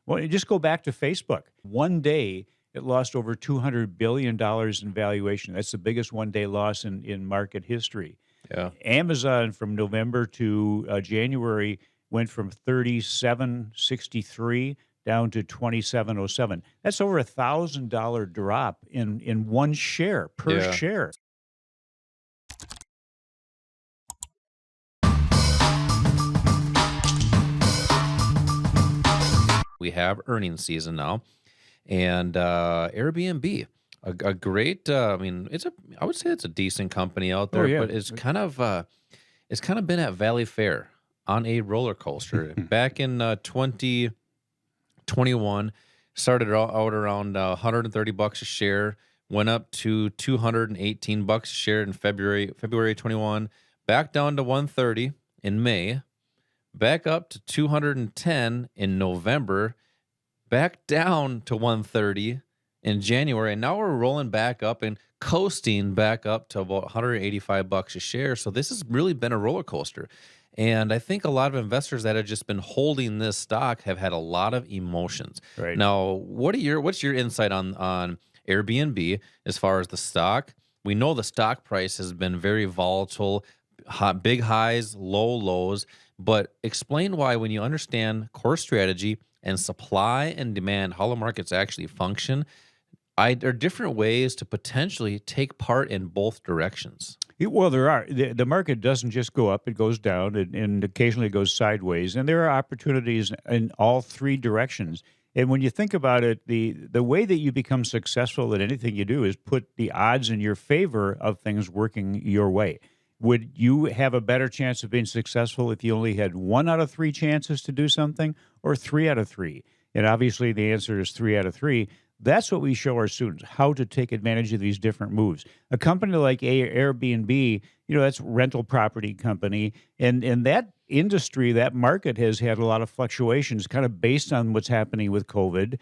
Well, you just go back to Facebook. One day, it lost over $200 billion in valuation. That's the biggest one-day loss in market history. Yeah. Amazon from November to January went from 37.63 down to 27.07. That's over $1,000 drop in one share per Yeah. share. We have earnings season now, and Airbnb, a great. I mean, I would say it's a decent company out Oh there, yeah. but it's kind of been at Valley Fair on a roller coaster. Back in 2021, started out around $130 a share, went up to $218 a share in February 21, back down to 130 in May, back up to 210 in November, back down to 130 in January, and now we're rolling back up and coasting back up to about $185 a share. So this has really been a roller coaster. And I think a lot of investors that have just been holding this stock have had a lot of emotions. Right. Now, what's your insight on Airbnb as far as the stock? We know the stock price has been very volatile, big highs, low lows, but explain why when you understand core strategy and supply and demand, how the markets actually function, there are different ways to potentially take part in both directions. Well, there are. The market doesn't just go up, it goes down, and occasionally it goes sideways. And there are opportunities in all three directions. And when you think about it, the way that you become successful at anything you do is put the odds in your favor of things working your way. Would you have a better chance of being successful if you only had one out of three chances to do something, or three out of three? And obviously, the answer is three out of three. That's what we show our students, how to take advantage of these different moves. A company like Airbnb, that's rental property company, and that industry, that market has had a lot of fluctuations, kind of based on what's happening with COVID.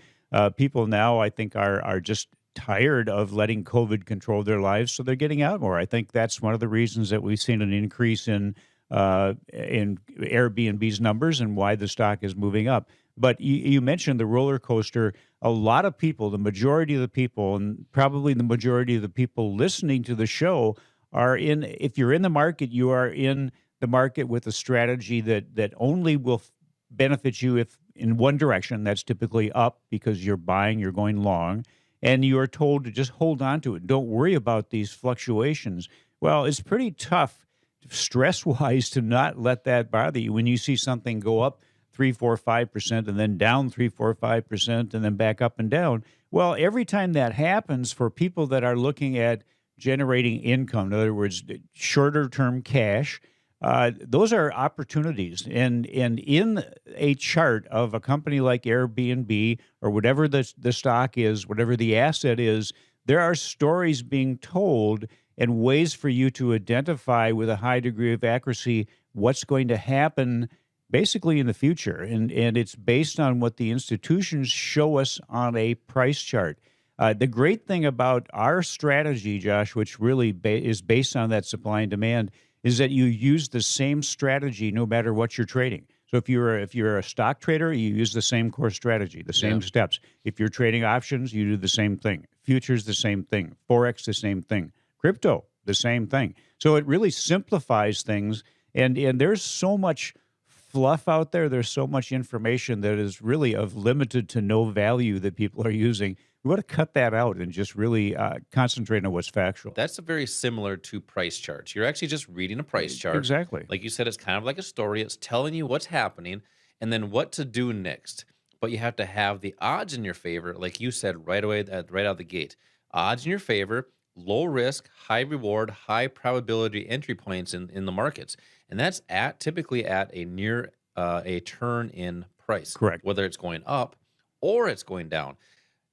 People now, I think, are just tired of letting COVID control their lives, so they're getting out more. I think that's one of the reasons that we've seen an increase in Airbnb's numbers and why the stock is moving up. But you mentioned the roller coaster. A lot of people, the majority of the people, and probably the majority of the people listening to the show are in. If you're in the market, you are in the market with a strategy that only will benefit you if in one direction. That's typically up because you're buying, you're going long, and you are told to just hold on to it. Don't worry about these fluctuations. Well, it's pretty tough stress wise to not let that bother you when you see something go up 3, 4, 5% and then down 3, 4, 5% and then back up and down. Well, every time that happens for people that are looking at generating income, in other words, shorter term cash, those are opportunities. And in a chart of a company like Airbnb or whatever the stock is, whatever the asset is, there are stories being told and ways for you to identify with a high degree of accuracy what's going to happen basically in the future. And it's based on what the institutions show us on a price chart. The great thing about our strategy, Josh, which really is based on that supply and demand, is that you use the same strategy no matter what you're trading. So if you're a stock trader, you use the same core strategy, the Yeah. same steps. If you're trading options, you do the same thing. Futures, the same thing. Forex, the same thing. Crypto, the same thing. So it really simplifies things. And there's so much fluff out there. There's so much information that is really of limited to no value that people are using. We want to cut that out and just really concentrate on what's factual. That's very similar to price charts. You're actually just reading a price chart. Exactly. Like you said, it's kind of like a story. It's telling you what's happening and then what to do next. But you have to have the odds in your favor, like you said right away, right out of the gate. Odds in your favor, low risk, high reward, high probability entry points in the markets, and that's typically at a near a turn in price, Correct. whether it's going up or it's going down.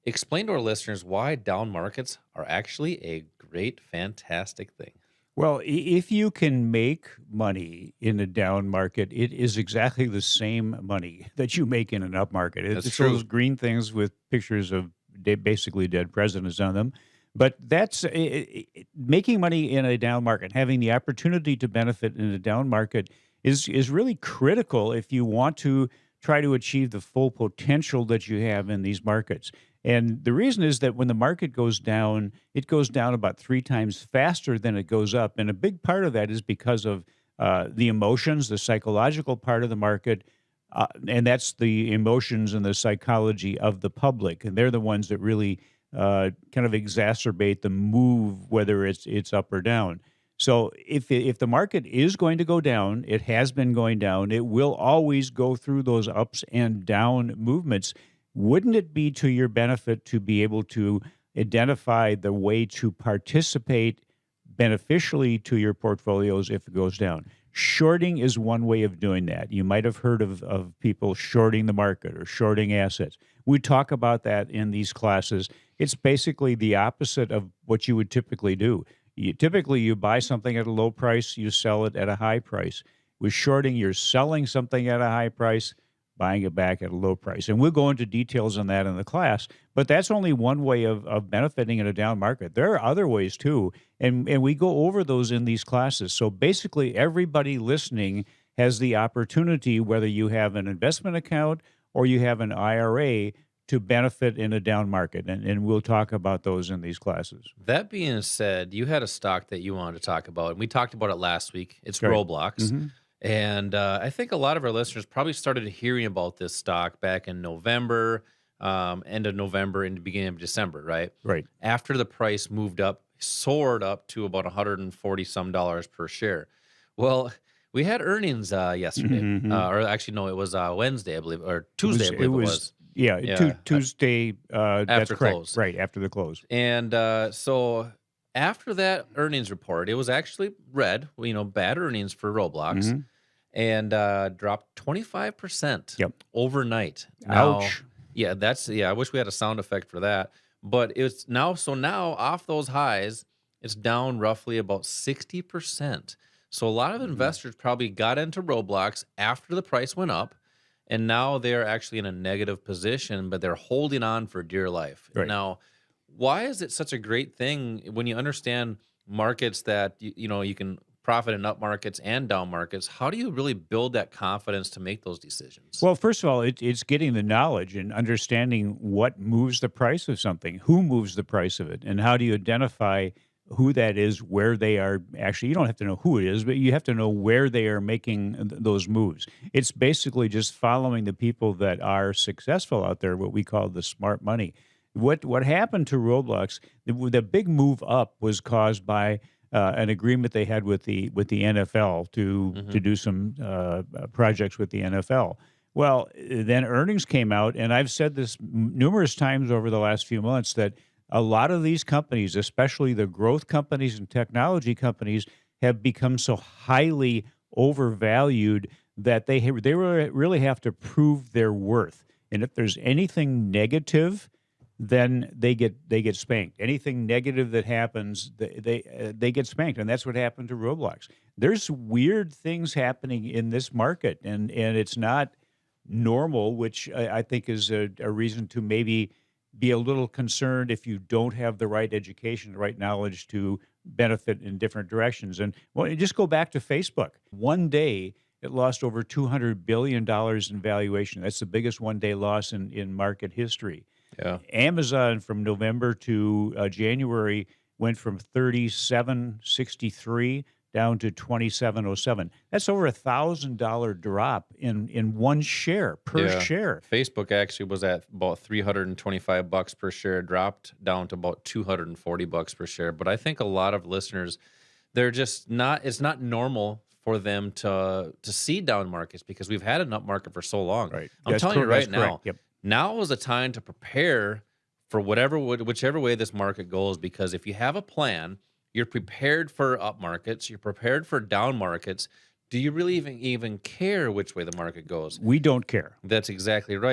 Explain to our listeners why down markets are actually a great, fantastic thing. Well, if you can make money in a down market, it is exactly the same money that you make in an up market. That's It's those true. green things with pictures of basically dead presidents on them. But that's making money in a down market, having the opportunity to benefit in a down market is really critical if you want to try to achieve the full potential that you have in these markets. And the reason is that when the market goes down, it goes down about 3 times faster than it goes up. And a big part of that is because of the emotions, the psychological part of the market. And that's the emotions and the psychology of the public. And they're the ones that really kind of exacerbate the move, whether it's up or down. So if the market is going to go down, it has been going down. It will always go through those ups and down movements. Wouldn't it be to your benefit to be able to identify the way to participate beneficially to your portfolios if it goes down? Shorting is one way of doing that. You might have heard of people shorting the market or shorting assets. We talk about that in these classes. It's basically the opposite of what you would typically do. Typically, you buy something at a low price, you sell it at a high price. With shorting, you're selling something at a high price, buying it back at a low price. And we'll go into details on that in the class, but that's only one way of benefiting in a down market. There are other ways too, and we go over those in these classes. So basically, everybody listening has the opportunity, whether you have an investment account or you have an IRA, to benefit in a down market. And we'll talk about those in these classes. That being said, you had a stock that you wanted to talk about, and we talked about it last week. It's Right. Roblox. hmm And I think a lot of our listeners probably started hearing about this stock back in November, end of November, and the beginning of December, right? Right. After the price moved up, soared up to about 140 some dollars per share. Well, we had earnings yesterday, hmm or actually, no, it was Wednesday, I believe, or It Tuesday, was I it believe it was was. yeah, Yeah, Tuesday, that's after correct. close. Right, after the close. And so after that earnings report, it was actually red, bad earnings for Roblox, Mhm. and dropped 25% Yep. overnight. Now, Ouch. yeah, I wish we had a sound effect for that. But it's now off those highs, it's down roughly about 60%. So a lot of Mhm. investors probably got into Roblox after the price went up, and now they're actually in a negative position, but they're holding on for dear life. Right. Now, why is it such a great thing when you understand markets that you can profit in up markets and down markets? How do you really build that confidence to make those decisions? Well, first of all, it's getting the knowledge and understanding what moves the price of something, who moves the price of it, and how do you identify who that is, where they are actually. You don't have to know who it is, but you have to know where they are making those moves. It's basically just following the people that are successful out there, what we call the smart money. What happened to Roblox? The big move up was caused by an agreement they had with the NFL to Hmm. do some projects with the NFL. Well, then earnings came out, and I've said this numerous times over the last few months that a lot of these companies, especially the growth companies and technology companies, have become so highly overvalued that they really have to prove their worth. And if there's anything negative, then they get spanked. Anything negative that happens, they get spanked, and that's what happened to Roblox. There's weird things happening in this market, and it's not normal, which I think is a reason to maybe be a little concerned if you don't have the right education, the right knowledge to benefit in different directions. And well, you just go back to Facebook. One day, it lost over $200 billion in valuation. That's the biggest one day loss in market history. Yeah. Amazon from November to January went from 37.63 down to 27.07. That's over $1,000 drop in one share per Yeah. share. Facebook actually was at about 325 bucks per share, dropped down to about 240 bucks per share. But I think a lot of listeners, they're just not, it's not normal for them to see down markets because we've had an up market for so long. Right. I'm telling you That's right correct. now, Yep. now is the time to prepare for whichever way this market goes, because if you have a plan, you're prepared for up markets, you're prepared for down markets. Do you really even care which way the market goes? We don't care. That's exactly right.